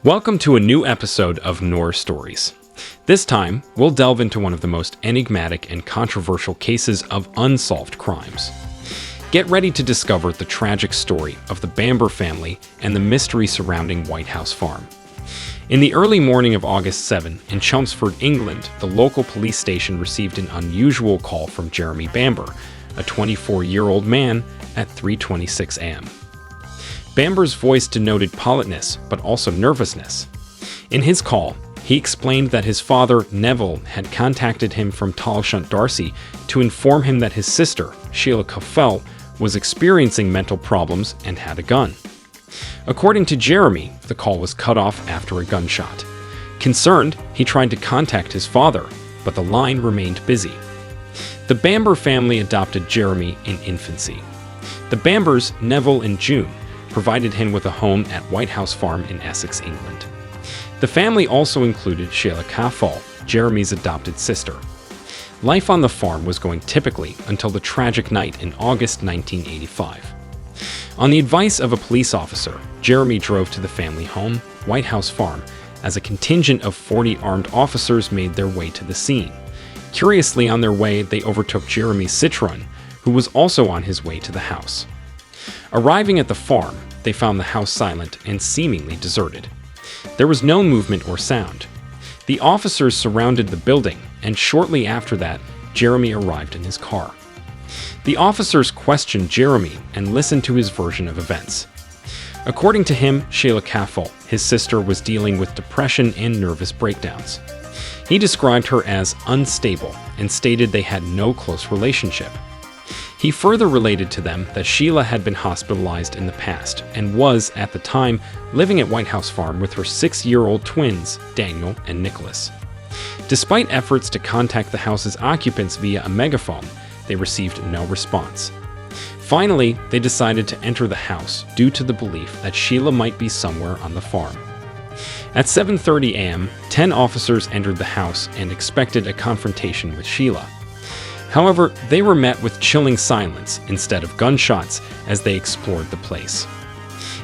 Welcome to a new episode of Noir Stories. This time, we'll delve into one of the most enigmatic and controversial cases of unsolved crimes. Get ready to discover the tragic story of the Bamber family and the mystery surrounding White House Farm. In the early morning of August 7, in Chelmsford, England, the local police station received an unusual call from Jeremy Bamber, a 24-year-old man, at 3:26 a.m. Bamber's voice denoted politeness, but also nervousness. In his call, he explained that his father, Neville, had contacted him from Talshunt, Darcy, to inform him that his sister, Sheila Caffell, was experiencing mental problems and had a gun. According to Jeremy, the call was cut off after a gunshot. Concerned, he tried to contact his father, but the line remained busy. The Bamber family adopted Jeremy in infancy. The Bambers, Neville and June, provided him with a home at White House Farm in Essex, England. The family also included Sheila Caffell, Jeremy's adopted sister. Life on the farm was going typically until the tragic night in August 1985. On the advice of a police officer, Jeremy drove to the family home, White House Farm, as a contingent of 40 armed officers made their way to the scene. Curiously, on their way, they overtook Jeremy's Citroën, who was also on his way to the house. Arriving at the farm, they found the house silent and seemingly deserted. There was no movement or sound. The officers surrounded the building, and shortly after that, Jeremy arrived in his car. The officers questioned Jeremy and listened to his version of events. According to him, Sheila Caffell, his sister, was dealing with depression and nervous breakdowns. He described her as unstable and stated they had no close relationship. He further related to them that Sheila had been hospitalized in the past and was, at the time, living at White House Farm with her 6-year-old twins, Daniel and Nicholas. Despite efforts to contact the house's occupants via a megaphone, they received no response. Finally, they decided to enter the house due to the belief that Sheila might be somewhere on the farm. At 7:30 a.m., 10 officers entered the house and expected a confrontation with Sheila. However, they were met with chilling silence instead of gunshots as they explored the place.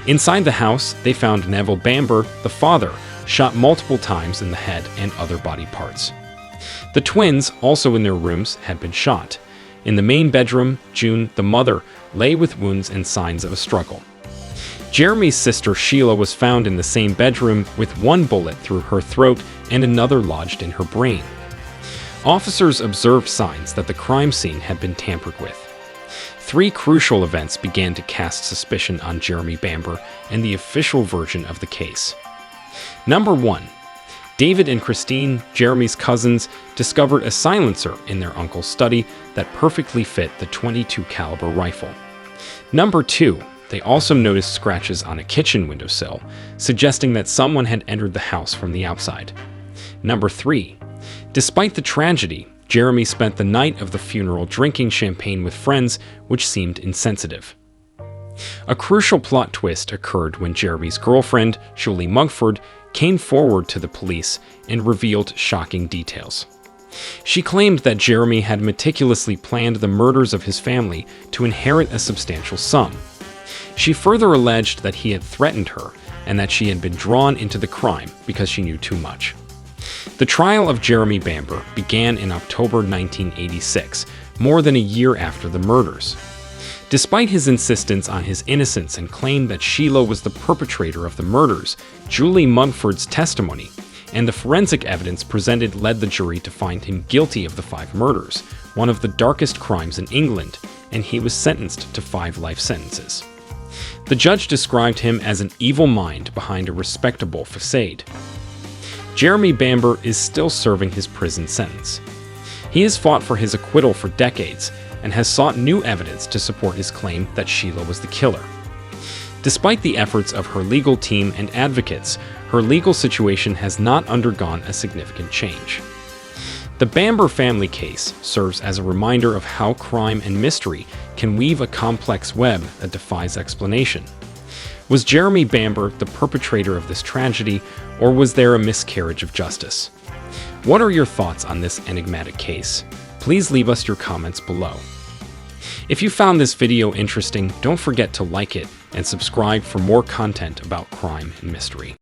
Inside the house, they found Neville Bamber, the father, shot multiple times in the head and other body parts. The twins, also in their rooms, had been shot. In the main bedroom, June, the mother, lay with wounds and signs of a struggle. Jeremy's sister Sheila was found in the same bedroom with one bullet through her throat and another lodged in her brain. Officers observed signs that the crime scene had been tampered with. 3 crucial events began to cast suspicion on Jeremy Bamber and the official version of the case. Number 1. David and Christine, Jeremy's cousins, discovered a silencer in their uncle's study that perfectly fit the .22 caliber rifle. Number 2. They also noticed scratches on a kitchen windowsill, suggesting that someone had entered the house from the outside. Number 3. Despite the tragedy, Jeremy spent the night of the funeral drinking champagne with friends, which seemed insensitive. A crucial plot twist occurred when Jeremy's girlfriend, Sheila Mugford, came forward to the police and revealed shocking details. She claimed that Jeremy had meticulously planned the murders of his family to inherit a substantial sum. She further alleged that he had threatened her and that she had been drawn into the crime because she knew too much. The trial of Jeremy Bamber began in October 1986, more than a year after the murders. Despite his insistence on his innocence and claim that Sheila was the perpetrator of the murders, Julie Mugford's testimony and the forensic evidence presented led the jury to find him guilty of the 5 murders, one of the darkest crimes in England, and he was sentenced to 5 life sentences. The judge described him as an evil mind behind a respectable facade. Jeremy Bamber is still serving his prison sentence. He has fought for his acquittal for decades and has sought new evidence to support his claim that Sheila was the killer. Despite the efforts of her legal team and advocates, her legal situation has not undergone a significant change. The Bamber family case serves as a reminder of how crime and mystery can weave a complex web that defies explanation. Was Jeremy Bamber the perpetrator of this tragedy, or was there a miscarriage of justice? What are your thoughts on this enigmatic case? Please leave us your comments below. If you found this video interesting, don't forget to like it and subscribe for more content about crime and mystery.